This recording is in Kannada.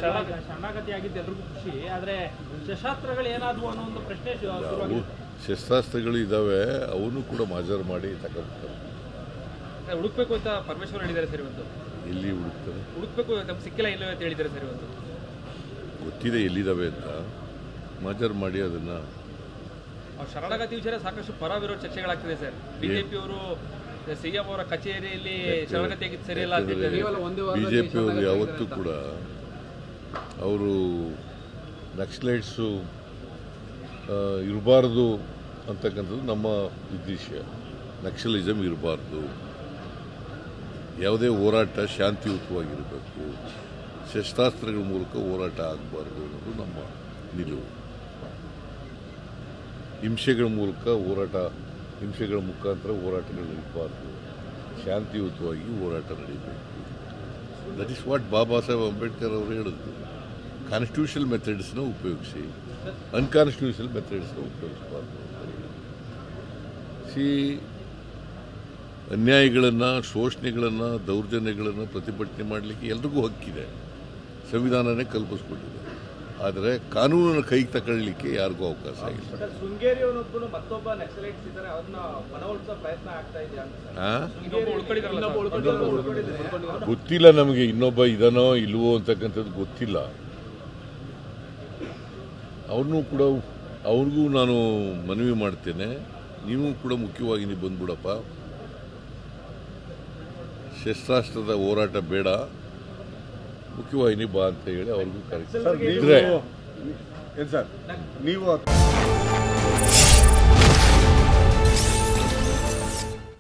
ಶರಣಾಗತಿಯಾಗಿದ್ದು ಎಲ್ರಿಗೂ ಖುಷಿ, ಆದರೆ ಶಸ್ತ್ರಾಸ್ತ್ರಗಳು ಏನಾದವು ಅನ್ನೋ ಒಂದು ಪ್ರಶ್ನೆ ಶಸ್ತ್ರಾಸ್ತ್ರಗಳು ಇದ್ದಾವೆ, ಅವನು ಕೂಡ ಮಾಜರ್ ಮಾಡಿ ತಗೊಂಡ್ಬಿಡ್ತಾರೆ. ಹುಡುಕ್ಬೇಕು ಅಂತ ಪರಮೇಶ್ವರ್ ಹೇಳಿದ್ದಾರೆ ಸರ್ ಇವತ್ತು. ಎಲ್ಲಿ ಹುಡುಕ್ತಾರೆ? ಹುಡುಕ್ಬೇಕು ನಮ್ಗೆ ಸಿಕ್ಕಿಲ್ಲ ಇಲ್ಲ ಅಂತ ಹೇಳಿದ್ದಾರೆ ಸರ್ ಇವತ್ತು. ಗೊತ್ತಿದೆ ಎಲ್ಲಿದ್ದಾವೆ ಅಂತ, ಮಾಜರ್ ಮಾಡಿ ಅದನ್ನ. ಶರಣಾಗತಿ ವಿಚಾರ ಸಾಕಷ್ಟು ಪರ ವಿರೋಧ ಚರ್ಚೆಗಳಾಗ್ತಿದೆ ಸರ್. ಬಿಜೆಪಿ ಅವರು ಸಿಎಂ ಅವರ ಕಚೇರಿಯಲ್ಲಿ ಶರಣಾಗತಿ ಆಗಿದ್ದು ಸರಿಯಲ್ಲ ಅಂತ. ಬಿಜೆಪಿ ಅವರು ಯಾವತ್ತೂ ಕೂಡ ಅವರು ನಕ್ಸಲೈಟ್ಸು ಇರಬಾರ್ದು ಅಂತಕ್ಕಂಥದ್ದು ನಮ್ಮ ಉದ್ದೇಶ. ನಕ್ಸಲಿಸಮ್ ಇರಬಾರ್ದು, ಯಾವುದೇ ಹೋರಾಟ ಶಾಂತಿಯುತವಾಗಿರಬೇಕು, ಶಸ್ತ್ರಾಸ್ತ್ರಗಳ ಮೂಲಕ ಹೋರಾಟ ಆಗಬಾರ್ದು ಅನ್ನೋದು ನಮ್ಮ ನಿಲುವು. ಹಿಂಸೆಗಳ ಮುಖಾಂತರ ಹೋರಾಟಗಳು ನಡೀಬಾರ್ದು, ಶಾಂತಿಯುತವಾಗಿ ಹೋರಾಟ ನಡೀಬೇಕು. That is what Baba Saheb Ambedkar ಅವರು ಹೇಳಿದ್ರು. ಕಾನ್ಸ್ಟಿಟ್ಯೂಷನಲ್ ಮೆಥಡ್ಸ್ನ ಉಪಯೋಗಿಸಿ, ಅನ್ಕಾನ್ಸ್ಟಿಟ್ಯೂಷನಲ್ ಮೆಥಡ್ಸ್ನ ಉಪಯೋಗಿಸಬಾರ್ದು. ಅನ್ಯಾಯಗಳನ್ನು, ಶೋಷಣೆಗಳನ್ನು, ದೌರ್ಜನ್ಯಗಳನ್ನು ಪ್ರತಿಭಟನೆ ಮಾಡಲಿಕ್ಕೆ ಎಲ್ರಿಗೂ ಹಕ್ಕಿದೆ, ಸಂವಿಧಾನನೇ ಕಲ್ಪಿಸ್ಕೊಂಡಿದೆ. ಆದರೆ ಕಾನೂನನ್ನು ಕೈಗೆ ತಗೊಳ್ಳಿಕ್ಕೆ ಯಾರಿಗೂ ಅವಕಾಶ ಇಲ್ಲ. ಗೊತ್ತಿಲ್ಲ ನಮಗೆ, ಇನ್ನೊಬ್ಬ ಇದನೋ ಇಲ್ವೋ ಅಂತಕ್ಕಂಥದ್ದು ಗೊತ್ತಿಲ್ಲ. ಅವ್ರಿಗೂ ನಾನು ಮನವಿ ಮಾಡ್ತೇನೆ, ನೀವು ಕೂಡ ಮುಖ್ಯವಾಗಿ ನೀವು ಬಂದ್ಬಿಡಪ್ಪ, ಶಸ್ತ್ರಾಸ್ತ್ರದ ಹೋರಾಟ ಬೇಡ, ಮುಖ್ಯವಾಹಿನಿ ಬಾ ಅಂತ ಹೇಳಿ ಅವ್ರಿಗೂ ಕರೆಕ್ಟ್.